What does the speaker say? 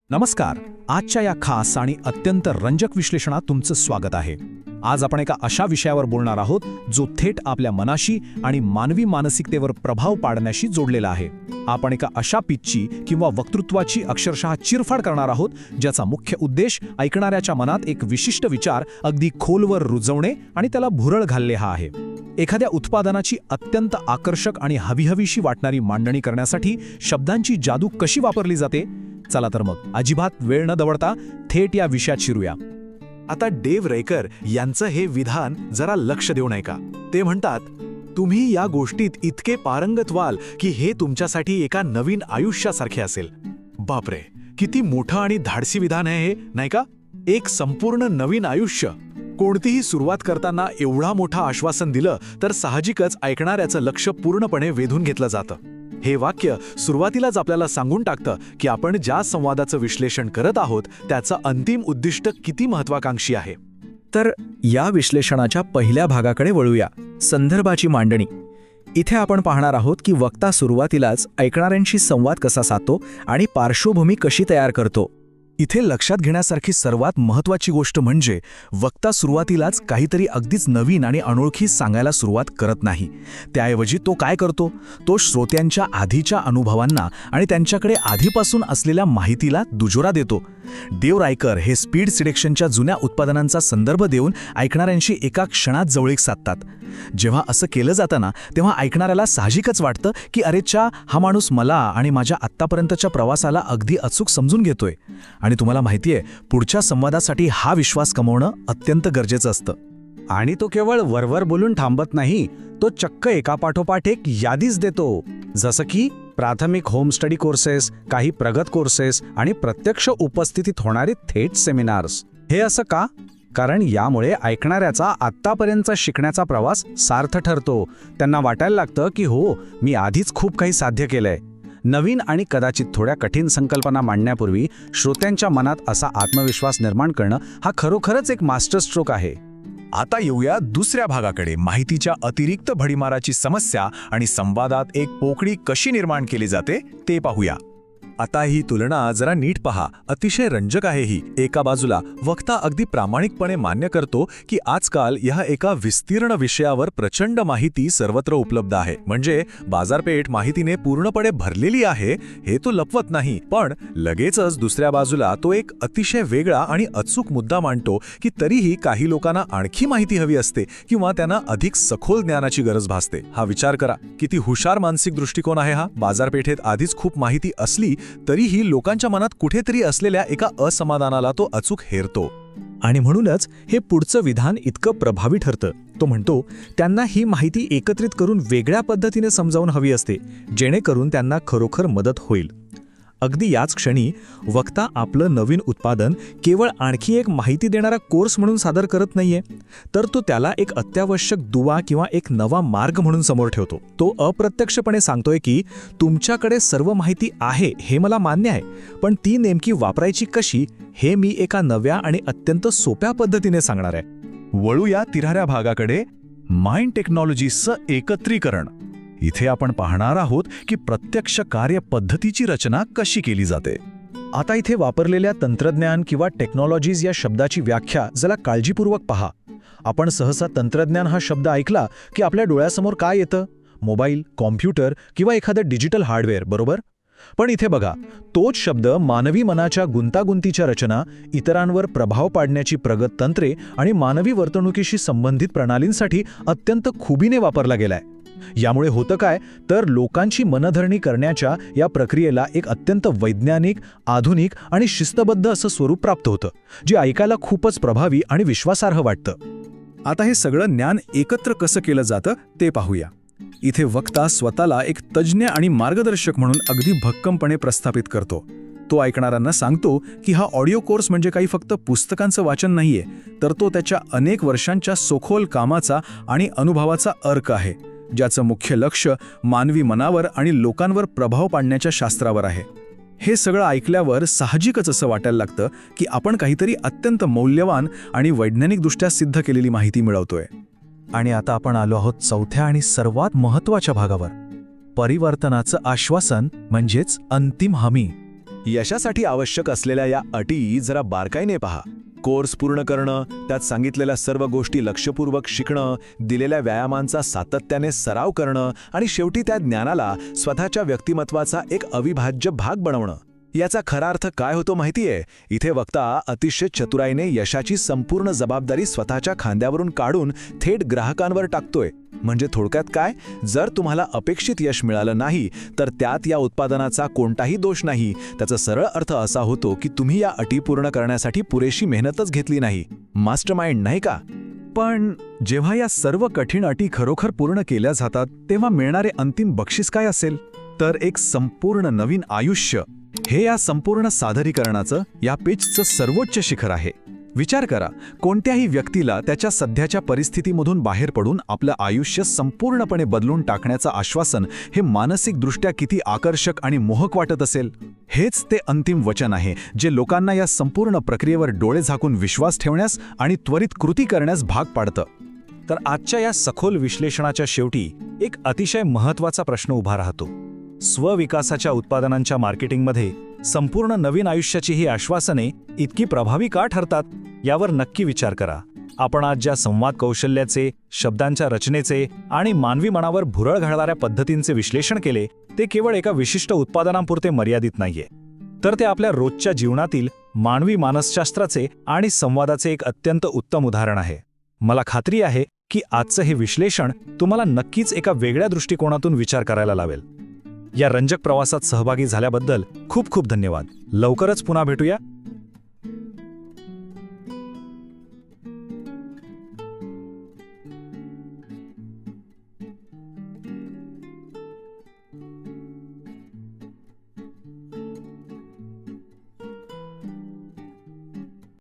नमस्कार. आजच्या या खास आणि अत्यंत रंजक विश्लेषणात तुमचं स्वागत आहे. आज आपण एका अशा विषयावर बोलणार आहोत जो थेट आपल्या मनाशी आणि मानवी मानसिकतेवर प्रभाव पाडण्याशी जोडलेला आहे. आपण एका अशा पिचची किंवा वक्तृत्वाची अक्षरशः चिरफाड करणार आहोत ज्याचा मुख्य उद्देश ऐकणाऱ्याच्या मनात एक विशिष्ट विचार अगदी खोलवर रुजवणे आणि त्याला भुरळ घालणे हा आहे. एखाद्या उत्पादनाची अत्यंत आकर्षक आणि हवीहवीशी वाटणारी मांडणी करण्यासाठी शब्दांची जादू कशी वापरली जाते. चला तर मग अजिबात वेळ न दवडता थेट या विषयात शिरूया. आता डेव्ह रेकर यांचं हे विधान जरा लक्ष देऊन ऐका. ते म्हणतात, तुम्ही या गोष्टीत इतके पारंगत व्हाल की हे तुमच्यासाठी एका नवीन आयुष्यासारखे असेल. बापरे, किती मोठं आणि धाडसी विधान आहे हे, नाही का? एक संपूर्ण नवीन आयुष्य. कोणतीही सुरुवात करताना एवढा मोठा आश्वासन दिलं तर साहजिकच ऐकणाऱ्याचं लक्ष पूर्णपणे वेधून घेतलं जातं. हे वाक्य सुरुवातीलाच आपल्याला सांगून टाकतं की आपण ज्या संवादाचं विश्लेषण करत आहोत त्याचं अंतिम उद्दिष्ट किती महत्वाकांक्षी आहे. तर या विश्लेषणाच्या पहिल्या भागाकडे वळूया, संदर्भाची मांडणी. इथे आपण पाहणार आहोत की वक्ता सुरुवातीलाच ऐकणाऱ्यांशी संवाद कसा साधतो आणि पार्श्वभूमी कशी तयार करतो. इथे लक्षात घेण्यासारखी सर्वात महत्त्वाची गोष्ट म्हणजे वक्ता सुरुवातीलाच काहीतरी अगदीच नवीन आणि अनोळखी सांगायला सुरुवात करत नाही. त्याऐवजी तो काय करतो, तो श्रोत्यांच्या आधीच्या अनुभवांना आणि त्यांच्याकडे आधीपासून असलेल्या माहितीला दुजोरा देतो. डेव्ह रेकर हे स्पीड सिलेक्शनच्या जुन्या उत्पादनांचा संदर्भ देऊन ऐकणाऱ्यांशी एका क्षणात जवळीक साधतात. जेव्हा असं केलं जातं ना, तेव्हा ऐकणाऱ्याला साहजिकच वाटतं की अरेच्या, हा माणूस मला आणि माझ्या आत्तापर्यंतच्या प्रवासाला अगदी अचूक समजून घेतोय. आणि तुम्हाला माहितीये, पुढच्या संवादासाठी हा विश्वास कमवणं अत्यंत गरजेचं असतं. आणि तो केवळ वरवर बोलून थांबत नाही, तो चक्क एकापाठोपाठ एक यादीच देतो. जसं की प्राथमिक होम स्टडी कोर्सेस, काही प्रगत कोर्सेस आणि प्रत्यक्ष उपस्थितीत होणारे थेट सेमिनार्स. हे असं का? कारण यामुळे ऐकणाऱ्याचा आत्तापर्यंतचा शिकण्याचा प्रवास सार्थ ठरतो. त्यांना वाटायला लागतं की हो, मी आधीच खूप काही साध्य केलंय. नवीन आणि कदाचित थोड्या कठीण संकल्पना मांडण्यापूर्वी श्रोत्यांच्या मनात असा आत्मविश्वास निर्माण करणं हा खरोखरच एक मास्टर स्ट्रोक आहे. आता येऊया दुसऱ्या भागाकडे, माहितीच्या अतिरिक्त भडीमाराची समस्या आणि संवादात एक पोकळी कशी निर्माण केली जाते ते पाहूया. आता ही तुलना जरा नीट पहा, अतिशय रंजक आहे ही. एका बाजूला वक्ता अगदी प्रामाणिकपणे मान्य करतो की आजकाल या एका विस्तीर्ण विषयावर प्रचंड माहिती सर्वत्र उपलब्ध आहे, म्हणजे बाजारपेठ माहितीने पूर्णपणे भरलेली आहे, हे तो लपवत नाही. पण लगेचच दुसऱ्या बाजूला तो एक अतिशय वेगळा आणि अचूक मुद्दा मांडतो की तरीही काही लोकांना आणखी माहिती हवी असते किंवा त्यांना अधिक सखोल ज्ञानाची गरज भासते. हा विचार करा, किती हुशार मानसिक दृष्टिकोन आहे हा. बाजारपेठेत आधीच खूप माहिती असली तरीही लोकांच्या मनात कुठेतरी असलेल्या एका असमाधानाला तो अचूक हेरतो. आणि म्हणूनच हे पुढचं विधान इतकं प्रभावी ठरतं. तो म्हणतो, त्यांना ही माहिती एकत्रित करून वेगळ्या पद्धतीने समजावून हवी असते, जेणेकरून त्यांना खरोखर मदत होईल. अगदी याच क्षणी वक्ता आपलं नवीन उत्पादन केवळ आणखी एक माहिती देणारा कोर्स म्हणून सादर करत नाहीये, तर तो त्याला एक अत्यावश्यक दुवा किंवा एक नवा मार्ग म्हणून समोर ठेवतो. तो अप्रत्यक्षपणे सांगतोय की तुमच्याकडे सर्व माहिती आहे हे मला मान्य आहे, पण ती नेमकी वापरायची कशी हे मी एका नव्या आणि अत्यंत सोप्या पद्धतीने सांगणार आहे. वळूया तिराऱ्या भागाकडे, माइंड टेक्नॉलॉजीचं एकत्रीकरण. इथे आपण पाहणार आहोत की प्रत्यक्ष कार्यपद्धतीची रचना कशी केली जाते. आता इथे वापरलेल्या तंत्रज्ञान किंवा टेक्नॉलॉजीज या शब्दाची व्याख्या जरा काळजीपूर्वक पहा. आपण सहसा तंत्रज्ञान हा शब्द ऐकला की आपल्या डोळ्यासमोर काय येतं? मोबाईल, कॉम्प्युटर किंवा एखादं डिजिटल हार्डवेअर, बरोबर? पण इथे बघा, तोच शब्द मानवी मनाच्या गुंतागुंतीच्या रचना, इतरांवर प्रभाव पाडण्याची प्रगत तंत्रे आणि मानवी वर्तणुकीशी संबंधित प्रणालींसाठी अत्यंत खुबीने वापरला गेलाय. यामुळे होतं काय, तर लोकांची मनधरणी करण्याच्या या प्रक्रियेला एक अत्यंत वैज्ञानिक, आधुनिक आणि शिस्तबद्ध असं स्वरूप प्राप्त होतं, जे ऐकायला खूपच प्रभावी आणि विश्वासार्ह वाटतं. आता हे सगळं ज्ञान एकत्र कसं केलं जातं ते पाहूया. इथे वक्ता स्वतःला एक तज्ज्ञ आणि मार्गदर्शक म्हणून अगदी भक्कमपणे प्रस्थापित करतो. तो ऐकणाऱ्यांना सांगतो की हा ऑडिओ कोर्स म्हणजे काही फक्त पुस्तकांचं वाचन नाहीये, तर तो त्याच्या अनेक वर्षांच्या सखोल कामाचा आणि अनुभवाचा अर्क आहे, ज्याचं मुख्य लक्ष मानवी मनावर आणि लोकांवर प्रभाव पाडण्याच्या शास्त्रावर आहे. हे सगळं ऐकल्यावर साहजिकच असं वाटायला लागतं की आपण काहीतरी अत्यंत मौल्यवान आणि वैज्ञानिकदृष्ट्या सिद्ध केलेली माहिती मिळवतोय. आणि आता आपण आलो आहोत चौथ्या आणि सर्वात महत्त्वाच्या भागावर, परिवर्तनाचं आश्वासन म्हणजेच अंतिम हमी. यशासाठी आवश्यक असलेल्या या अटी जरा बारकाईने पहा. कोर्स पूर्ण करणं, त्यात सांगितलेल्या सर्व गोष्टी लक्षपूर्वक शिकणं, दिलेल्या व्यायामांचा सातत्याने सराव करणं आणि शेवटी त्या ज्ञानाला स्वतःच्या व्यक्तिमत्वाचा एक अविभाज्य भाग बनवणं. याचा खरा अर्थ काय होतो माहितीये? इथे वक्ता अतिशय चतुराईने यशाची संपूर्ण जबाबदारी स्वतःच्या खांद्यावरून काढून थेट ग्राहकांवर टाकतोय. म्हणजे थोडक्यात काय, जर तुम्हाला अपेक्षित यश मिळालं नाही तर त्यात या उत्पादनाचा कोणताही दोष नाही. त्याचा सरळ अर्थ असा होतो की तुम्ही या अटी पूर्ण करण्यासाठी पुरेशी मेहनतच घेतली नाही. मास्टरमाइंड नाही का? पण जेव्हा या सर्व कठीण अटी खरोखर पूर्ण केल्या जातात तेव्हा मिळणारे अंतिम बक्षीस काय असेल? तर एक संपूर्ण नवीन आयुष्य. हे या संपूर्ण सादरीकरणाचं, या पिचचं सर्वोच्च शिखर आहे. विचार करा, कोणत्याही व्यक्तीला त्याच्या सध्याच्या परिस्थितीमधून बाहेर पडून आपलं आयुष्य संपूर्णपणे बदलून टाकण्याचं आश्वासन हे मानसिकदृष्ट्या किती आकर्षक आणि मोहक वाटत असेल. हेच ते अंतिम वचन आहे जे लोकांना या संपूर्ण प्रक्रियेवर डोळे झाकून विश्वास ठेवण्यास आणि त्वरित कृती करण्यास भाग पाडतं. तर आजच्या या सखोल विश्लेषणाच्या शेवटी एक अतिशय महत्त्वाचा प्रश्न उभा राहतो. स्वविकासाच्या उत्पादनांच्या मार्केटिंगमध्ये संपूर्ण नवीन आयुष्याची ही आश्वासने इतकी प्रभावी का ठरतात, यावर नक्की विचार करा. आपण आज ज्या संवाद कौशल्याचे, शब्दांच्या रचनेचे आणि मानवी मनावर भुरळ घालणाऱ्या पद्धतींचे विश्लेषण केले, ते केवळ एका विशिष्ट उत्पादनांपुरते मर्यादित नाहीये, तर ते आपल्या रोजच्या जीवनातील मानवी मानसशास्त्राचे आणि संवादाचे एक अत्यंत उत्तम उदाहरण आहे. मला खात्री आहे की आजचं हे विश्लेषण तुम्हाला नक्कीच एका वेगळ्या दृष्टिकोनातून विचार करायला लावेल. या रंजक प्रवासात सहभागी झाल्याबद्दल खूप खूप धन्यवाद. लवकरच पुन्हा भेटूया.